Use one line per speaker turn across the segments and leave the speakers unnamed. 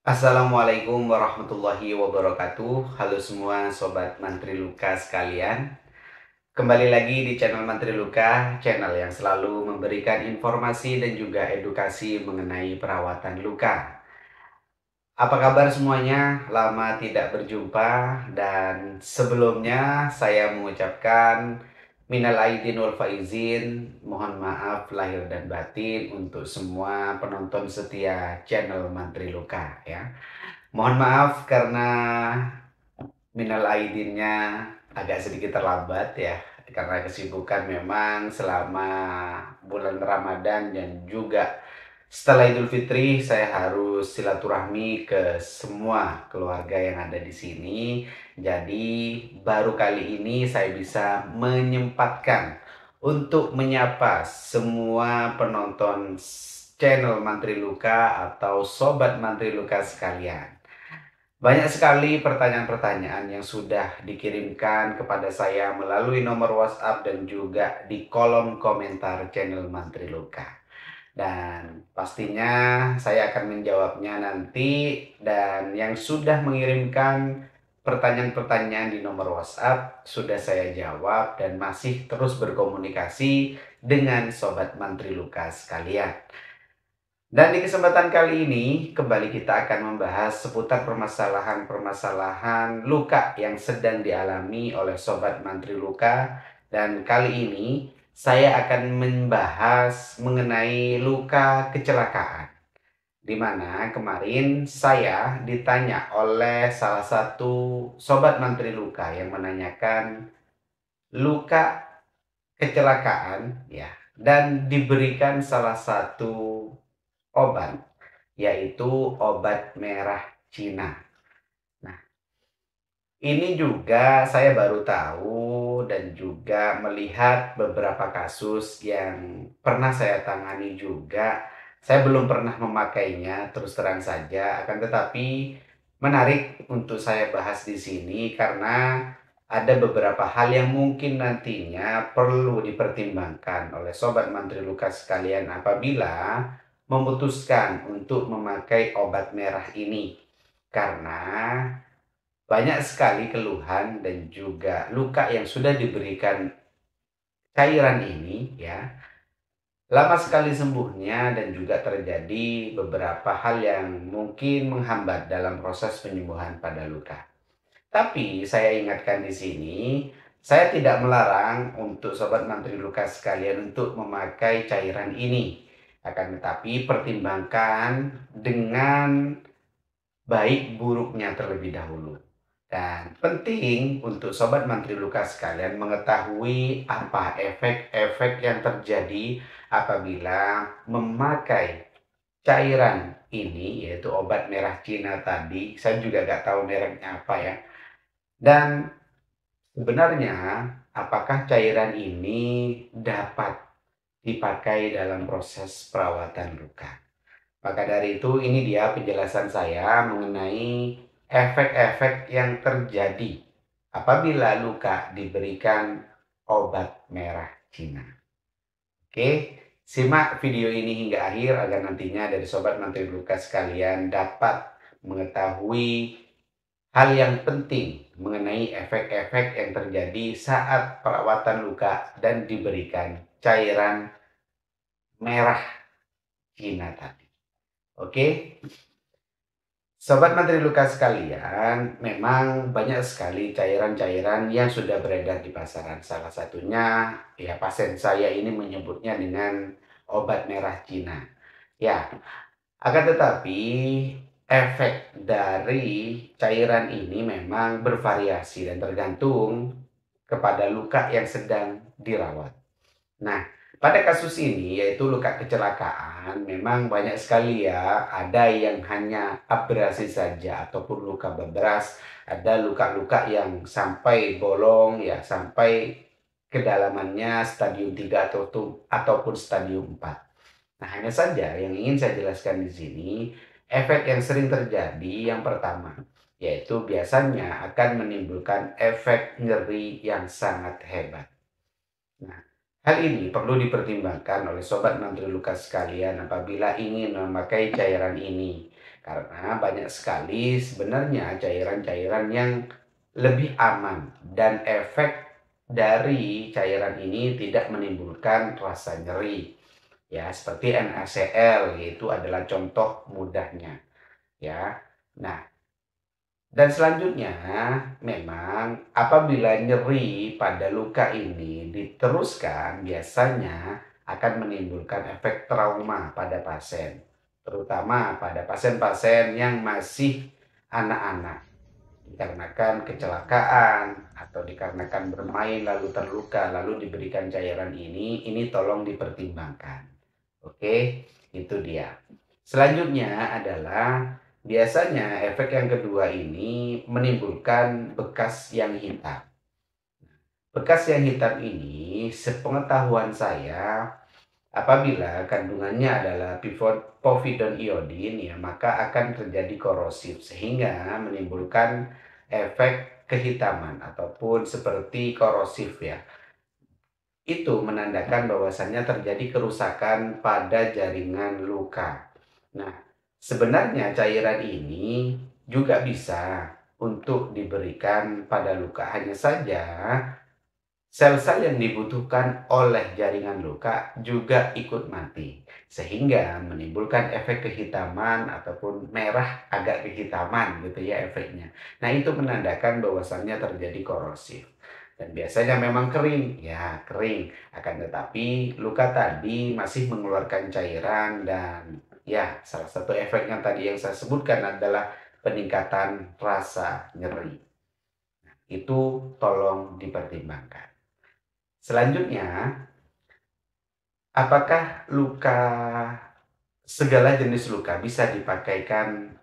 Assalamualaikum warahmatullahi wabarakatuh. Halo semua Sobat Mantri Luka sekalian. Kembali lagi di channel Mantri Luka, channel yang selalu memberikan informasi dan juga edukasi mengenai perawatan luka. Apa kabar semuanya? Lama tidak berjumpa dan sebelumnya saya mengucapkan minal aidin wal faizin, mohon maaf lahir dan batin untuk semua penonton setia channel Mantri Luka ya. Mohon maaf karena minal aidinnya agak sedikit terlambat ya, karena kesibukan memang selama bulan Ramadan dan juga setelah Idul Fitri saya harus silaturahmi ke semua keluarga yang ada di sini. Jadi baru kali ini saya bisa menyempatkan untuk menyapa semua penonton channel Mantri Luka atau Sobat Mantri Luka sekalian. Banyak sekali pertanyaan-pertanyaan yang sudah dikirimkan kepada saya melalui nomor WhatsApp dan juga di kolom komentar channel Mantri Luka. Dan pastinya saya akan menjawabnya nanti, dan yang sudah mengirimkan pertanyaan-pertanyaan di nomor WhatsApp sudah saya jawab dan masih terus berkomunikasi dengan Sobat Mantri Luka sekalian. Dan di kesempatan kali ini, kembali kita akan membahas seputar permasalahan-permasalahan luka yang sedang dialami oleh Sobat Mantri Luka. Dan kali ini, saya akan membahas mengenai luka kecelakaan. Di mana kemarin saya ditanya oleh salah satu Sobat Mantri Luka yang menanyakan luka kecelakaan ya, dan diberikan salah satu obat, yaitu obat merah Cina. Nah, ini juga saya baru tahu dan juga melihat beberapa kasus yang pernah saya tangani juga. Saya belum pernah memakainya, terus terang saja, akan tetapi menarik untuk saya bahas di sini karena ada beberapa hal yang mungkin nantinya perlu dipertimbangkan oleh Sobat Mantri Luka sekalian apabila memutuskan untuk memakai obat merah ini. Karena banyak sekali keluhan dan juga luka yang sudah diberikan cairan ini ya, lama sekali sembuhnya dan juga terjadi beberapa hal yang mungkin menghambat dalam proses penyembuhan pada luka. Tapi saya ingatkan di sini, saya tidak melarang untuk Sobat Mantri Luka sekalian untuk memakai cairan ini. Akan tetapi pertimbangkan dengan baik buruknya terlebih dahulu. Dan penting untuk Sobat Mantri Luka sekalian mengetahui apa efek-efek yang terjadi apabila memakai cairan ini, yaitu obat merah Cina tadi. Saya juga nggak tahu mereknya apa ya. Dan sebenarnya apakah cairan ini dapat dipakai dalam proses perawatan luka? Maka dari itu, ini dia penjelasan saya mengenai efek-efek yang terjadi apabila luka diberikan obat merah Cina. Oke, simak video ini hingga akhir agar nantinya dari Sobat Mantri Luka sekalian dapat mengetahui hal yang penting mengenai efek-efek yang terjadi saat perawatan luka dan diberikan cairan merah Cina tadi. Oke. Sobat Mantri Luka sekalian, memang banyak sekali cairan-cairan yang sudah beredar di pasaran. Salah satunya, ya pasien saya ini menyebutnya dengan obat merah Cina. Ya, akan tetapi efek dari cairan ini memang bervariasi dan tergantung kepada luka yang sedang dirawat. Nah, pada kasus ini yaitu luka kecelakaan, memang banyak sekali ya, ada yang hanya abrasi saja ataupun luka beberas, ada luka-luka yang sampai bolong ya, sampai kedalamannya stadium 3 ataupun stadium 4. Nah, hanya saja yang ingin saya jelaskan di sini, efek yang sering terjadi yang pertama, yaitu biasanya akan menimbulkan efek nyeri yang sangat hebat. Nah, hal ini perlu dipertimbangkan oleh Sobat Mantri Luka sekalian apabila ingin memakai cairan ini. Karena banyak sekali sebenarnya cairan-cairan yang lebih aman dan efek dari cairan ini tidak menimbulkan rasa nyeri. Ya, seperti NaCl yaitu adalah contoh mudahnya, ya. Nah, dan selanjutnya, memang apabila nyeri pada luka ini diteruskan, biasanya akan menimbulkan efek trauma pada pasien, terutama pada pasien-pasien yang masih anak-anak, dikarenakan kecelakaan atau dikarenakan bermain lalu terluka, lalu diberikan cairan ini tolong dipertimbangkan. Oke, itu dia. Selanjutnya adalah biasanya efek yang kedua ini menimbulkan bekas yang hitam. Bekas yang hitam ini, sepengetahuan saya, apabila kandungannya adalah povidone iodine, ya, maka akan terjadi korosif sehingga menimbulkan efek kehitaman ataupun seperti korosif, ya. Itu menandakan bahwasannya terjadi kerusakan pada jaringan luka. Nah, sebenarnya cairan ini juga bisa untuk diberikan pada luka. Hanya saja sel-sel yang dibutuhkan oleh jaringan luka juga ikut mati. Sehingga menimbulkan efek kehitaman ataupun merah agak kehitaman gitu ya efeknya. Nah, itu menandakan bahwasannya terjadi korosif. Dan biasanya memang kering, ya kering. Akan tetapi luka tadi masih mengeluarkan cairan dan ya salah satu efek yang tadi yang saya sebutkan adalah peningkatan rasa nyeri. Itu tolong dipertimbangkan. Selanjutnya, apakah segala jenis luka bisa dipakaikan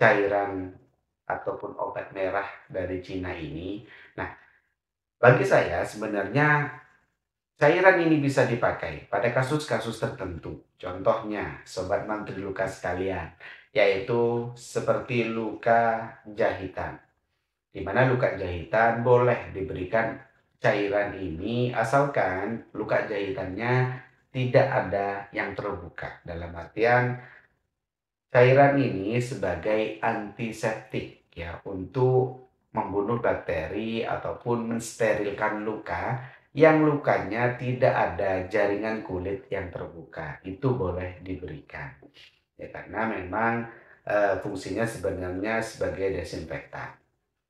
cairan ataupun obat merah dari Cina ini? Nah, bagi saya sebenarnya cairan ini bisa dipakai pada kasus-kasus tertentu. Contohnya, Sobat Mantri Luka sekalian, yaitu seperti luka jahitan. Di mana luka jahitan boleh diberikan cairan ini asalkan luka jahitannya tidak ada yang terbuka. Dalam artian cairan ini sebagai antiseptik ya untuk membunuh bakteri ataupun mensterilkan luka yang lukanya tidak ada jaringan kulit yang terbuka. Itu boleh diberikan. Ya karena memang fungsinya sebenarnya sebagai desinfektan.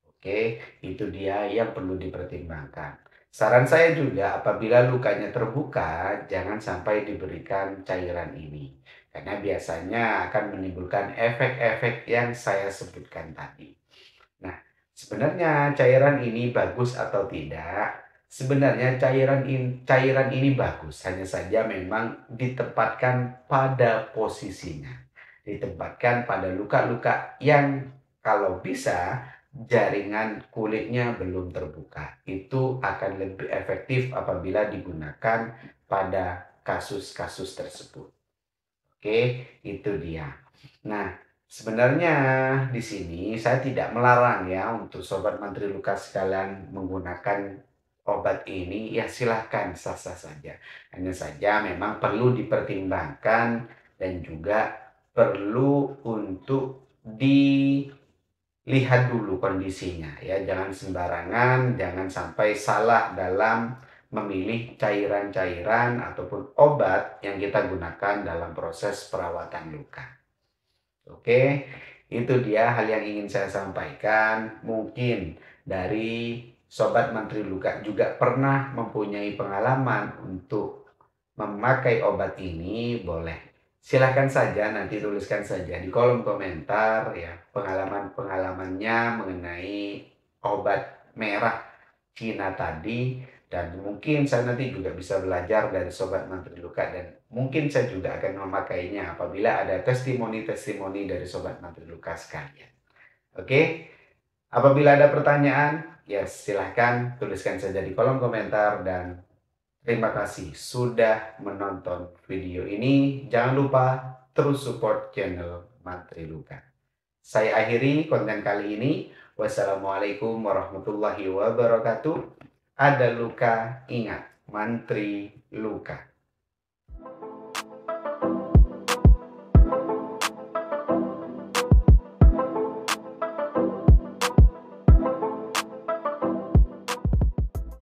Oke, itu dia yang perlu dipertimbangkan. Saran saya juga apabila lukanya terbuka, jangan sampai diberikan cairan ini. Karena biasanya akan menimbulkan efek-efek yang saya sebutkan tadi. Nah, sebenarnya cairan ini bagus atau tidak? Sebenarnya cairan ini bagus, hanya saja memang ditempatkan pada posisinya. Ditempatkan pada luka-luka yang kalau bisa jaringan kulitnya belum terbuka. Itu akan lebih efektif apabila digunakan pada kasus-kasus tersebut. Oke, itu dia. Nah, sebenarnya di sini saya tidak melarang ya untuk Sobat Mantri Luka sekalian menggunakan obat ini, ya silahkan sah-sah saja. Hanya saja memang perlu dipertimbangkan dan juga perlu untuk dilihat dulu kondisinya ya. Jangan sembarangan, jangan sampai salah dalam memilih cairan-cairan ataupun obat yang kita gunakan dalam proses perawatan luka. Oke, itu dia hal yang ingin saya sampaikan. Mungkin dari Sobat Mantri Luka juga pernah mempunyai pengalaman untuk memakai obat ini, boleh. Silahkan saja nanti tuliskan saja di kolom komentar ya pengalaman-pengalamannya mengenai obat merah Cina tadi, dan mungkin saya nanti juga bisa belajar dari Sobat Mantri Luka dan mungkin saya juga akan memakainya apabila ada testimoni-testimoni dari Sobat Mantri Luka sekalian. Oke, apabila ada pertanyaan, ya silahkan tuliskan saja di kolom komentar dan terima kasih sudah menonton video ini. Jangan lupa terus support channel Mantri Luka. Saya akhiri konten kali ini. Wassalamualaikum warahmatullahi wabarakatuh. Ada luka, ingat, Mantri Luka.